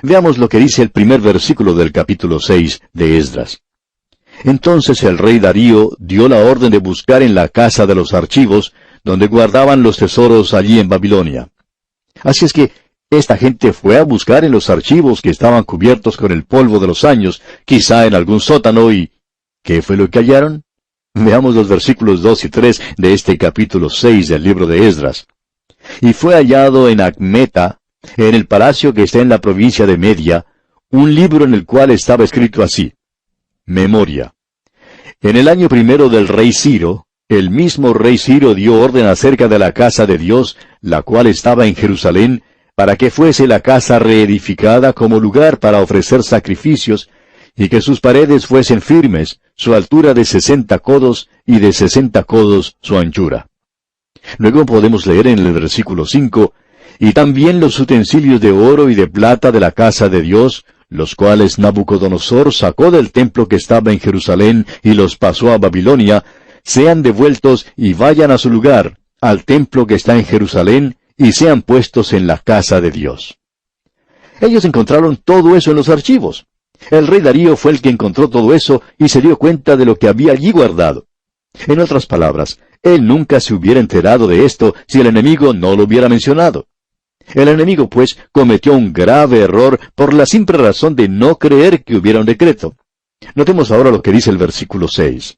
Veamos lo que dice el primer versículo del capítulo 6 de Esdras. Entonces el rey Darío dio la orden de buscar en la casa de los archivos, donde guardaban los tesoros allí en Babilonia. Así es que esta gente fue a buscar en los archivos que estaban cubiertos con el polvo de los años, quizá en algún sótano, y ¿qué fue lo que hallaron? Veamos los versículos 2 y 3 de este capítulo 6 del libro de Esdras. Y fue hallado en Acmeta, en el palacio que está en la provincia de Media, un libro en el cual estaba escrito así: Memoria. En el año primero del rey Ciro, el mismo rey Ciro dio orden acerca de la casa de Dios, la cual estaba en Jerusalén, para que fuese la casa reedificada como lugar para ofrecer sacrificios, y que sus paredes fuesen firmes, su altura de 60 codos, y de 60 codos su anchura. Luego podemos leer en el versículo 5, y también los utensilios de oro y de plata de la casa de Dios, los cuales Nabucodonosor sacó del templo que estaba en Jerusalén y los pasó a Babilonia, sean devueltos y vayan a su lugar, al templo que está en Jerusalén, y sean puestos en la casa de Dios. Ellos encontraron todo eso en los archivos. El rey Darío fue el que encontró todo eso y se dio cuenta de lo que había allí guardado. En otras palabras, él nunca se hubiera enterado de esto si el enemigo no lo hubiera mencionado. El enemigo, pues, cometió un grave error por la simple razón de no creer que hubiera un decreto. Notemos ahora lo que dice el versículo 6.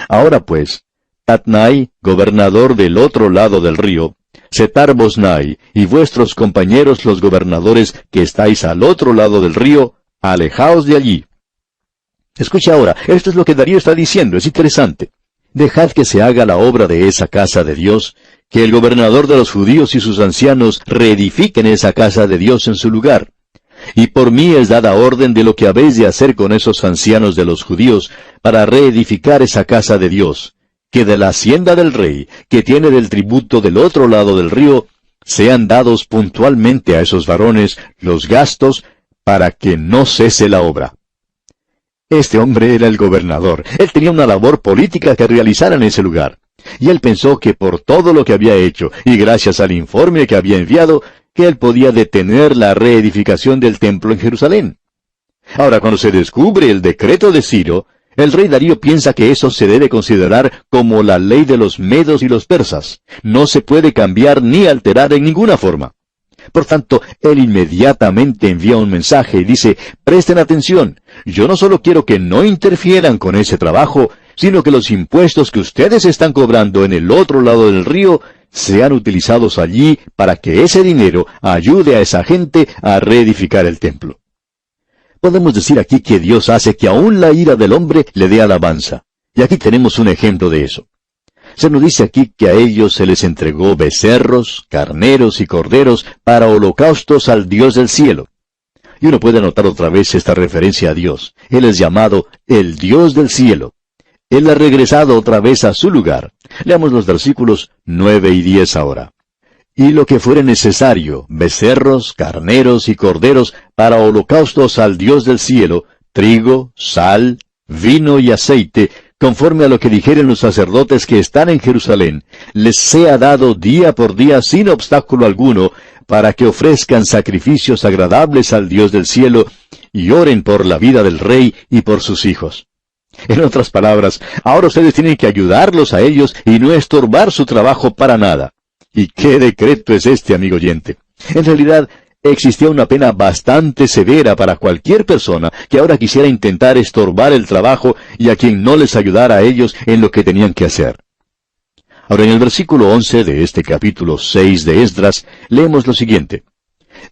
Ahora pues, Tatnai, gobernador del otro lado del río, Setar-Boznai, y vuestros compañeros los gobernadores que estáis al otro lado del río, alejaos de allí. Escucha ahora, esto es lo que Darío está diciendo, es interesante. Dejad que se haga la obra de esa casa de Dios, que el gobernador de los judíos y sus ancianos reedifiquen esa casa de Dios en su lugar. Y por mí es dada orden de lo que habéis de hacer con esos ancianos de los judíos para reedificar esa casa de Dios, que de la hacienda del rey, que tiene del tributo del otro lado del río, sean dados puntualmente a esos varones los gastos para que no cese la obra. Este hombre era el gobernador. Él tenía una labor política que realizar en ese lugar. Y él pensó que por todo lo que había hecho, y gracias al informe que había enviado, que él podía detener la reedificación del templo en Jerusalén. Ahora, cuando se descubre el decreto de Ciro, el rey Darío piensa que eso se debe considerar como la ley de los medos y los persas. No se puede cambiar ni alterar en ninguna forma. Por tanto, él inmediatamente envía un mensaje y dice: presten atención, yo no solo quiero que no interfieran con ese trabajo, sino que los impuestos que ustedes están cobrando en el otro lado del río sean utilizados allí para que ese dinero ayude a esa gente a reedificar el templo. Podemos decir aquí que Dios hace que aún la ira del hombre le dé alabanza. Y aquí tenemos un ejemplo de eso. Se nos dice aquí que a ellos se les entregó becerros, carneros y corderos para holocaustos al Dios del cielo. Y uno puede notar otra vez esta referencia a Dios. Él es llamado el Dios del cielo. Él ha regresado otra vez a su lugar. Leamos los versículos 9 y 10 ahora. Y lo que fuere necesario, becerros, carneros y corderos para holocaustos al Dios del cielo, trigo, sal, vino y aceite, conforme a lo que dijeren los sacerdotes que están en Jerusalén, les sea dado día por día sin obstáculo alguno, para que ofrezcan sacrificios agradables al Dios del cielo, y oren por la vida del rey y por sus hijos. En otras palabras, ahora ustedes tienen que ayudarlos a ellos y no estorbar su trabajo para nada. ¿Y qué decreto es este, amigo oyente? En realidad, existía una pena bastante severa para cualquier persona que ahora quisiera intentar estorbar el trabajo y a quien no les ayudara a ellos en lo que tenían que hacer. Ahora, en el versículo 11 de este capítulo 6 de Esdras, leemos lo siguiente.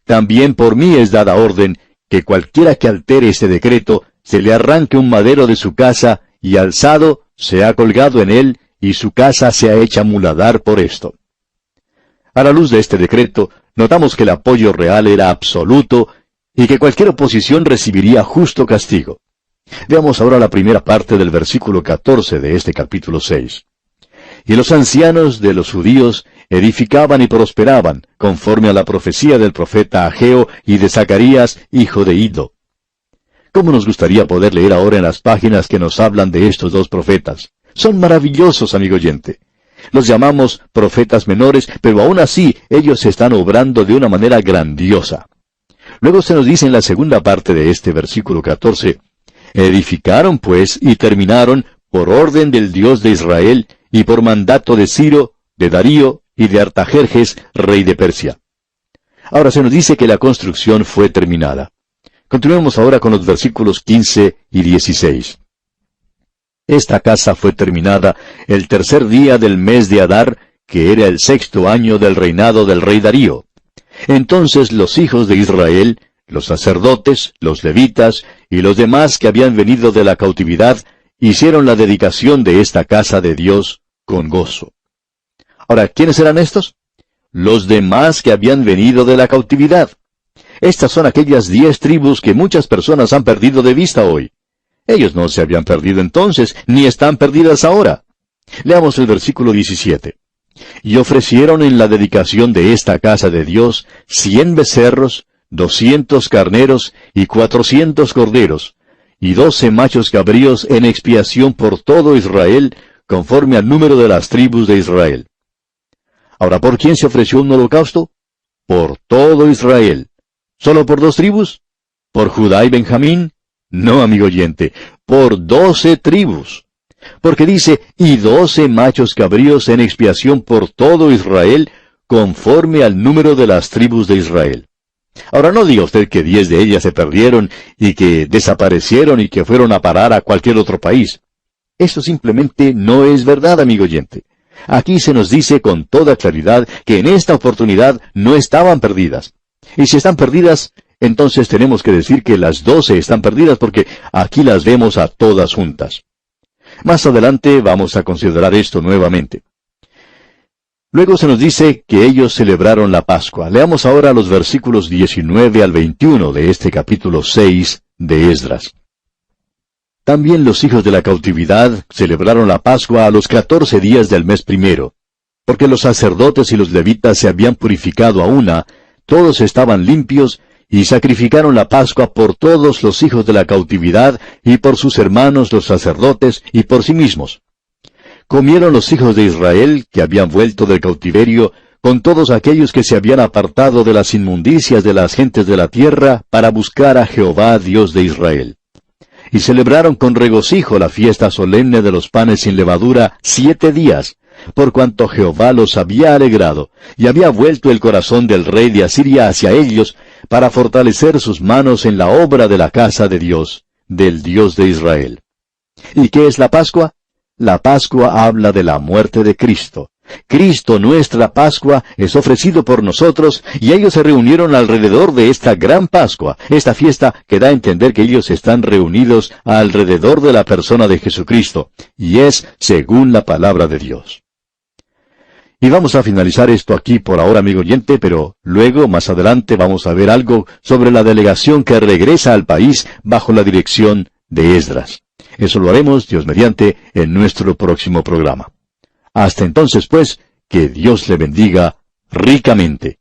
También por mí es dada orden que cualquiera que altere este decreto, se le arranque un madero de su casa, y alzado sea colgado en él, y su casa sea hecha muladar por esto. A la luz de este decreto, notamos que el apoyo real era absoluto, y que cualquier oposición recibiría justo castigo. Veamos ahora la primera parte del versículo 14 de este capítulo 6. Y los ancianos de los judíos edificaban y prosperaban, conforme a la profecía del profeta Ageo y de Zacarías, hijo de Iddo. ¿Cómo nos gustaría poder leer ahora en las páginas que nos hablan de estos dos profetas? Son maravillosos, amigo oyente. Los llamamos profetas menores, pero aún así ellos están obrando de una manera grandiosa. Luego se nos dice en la segunda parte de este versículo 14, edificaron pues y terminaron por orden del Dios de Israel y por mandato de Ciro, de Darío y de Artajerjes, rey de Persia. Ahora se nos dice que la construcción fue terminada. Continuemos ahora con los versículos 15 y 16. Esta casa fue terminada el tercer día del mes de Adar, que era el 6º año del reinado del rey Darío. Entonces los hijos de Israel, los sacerdotes, los levitas y los demás que habían venido de la cautividad, hicieron la dedicación de esta casa de Dios con gozo. Ahora, ¿quiénes eran estos? Los demás que habían venido de la cautividad. Estas son aquellas 10 tribus que muchas personas han perdido de vista hoy. Ellos no se habían perdido entonces, ni están perdidas ahora. Leamos el versículo 17. Y ofrecieron en la dedicación de esta casa de Dios 100 becerros, 200 carneros y 400 corderos, y 12 machos cabríos en expiación por todo Israel, conforme al número de las tribus de Israel. Ahora, ¿por quién se ofreció un holocausto? Por todo Israel. ¿Solo por 2 tribus? ¿Por Judá y Benjamín? No, amigo oyente, por 12 tribus. Porque dice, y 12 machos cabríos en expiación por todo Israel, conforme al número de las tribus de Israel. Ahora no diga usted que 10 de ellas se perdieron y que desaparecieron y que fueron a parar a cualquier otro país. Eso simplemente no es verdad, amigo oyente. Aquí se nos dice con toda claridad que en esta oportunidad no estaban perdidas. Y si están perdidas, entonces tenemos que decir que las 12 están perdidas porque aquí las vemos a todas juntas. Más adelante vamos a considerar esto nuevamente. Luego se nos dice que ellos celebraron la Pascua. Leamos ahora los versículos 19 al 21 de este capítulo 6 de Esdras. También los hijos de la cautividad celebraron la Pascua a los 14 días del mes primero, porque los sacerdotes y los levitas se habían purificado a una, todos estaban limpios, y sacrificaron la Pascua por todos los hijos de la cautividad, y por sus hermanos los sacerdotes, y por sí mismos. Comieron los hijos de Israel, que habían vuelto del cautiverio, con todos aquellos que se habían apartado de las inmundicias de las gentes de la tierra, para buscar a Jehová Dios de Israel. Y celebraron con regocijo la fiesta solemne de los panes sin levadura 7 días, por cuanto Jehová los había alegrado, y había vuelto el corazón del rey de Asiria hacia ellos, para fortalecer sus manos en la obra de la casa de Dios, del Dios de Israel. ¿Y qué es la Pascua? La Pascua habla de la muerte de Cristo. Cristo, nuestra Pascua, es ofrecido por nosotros, y ellos se reunieron alrededor de esta gran Pascua, esta fiesta que da a entender que ellos están reunidos alrededor de la persona de Jesucristo, y es según la palabra de Dios. Y vamos a finalizar esto aquí por ahora, amigo oyente, pero luego, más adelante, vamos a ver algo sobre la delegación que regresa al país bajo la dirección de Esdras. Eso lo haremos, Dios mediante, en nuestro próximo programa. Hasta entonces, pues, que Dios le bendiga ricamente.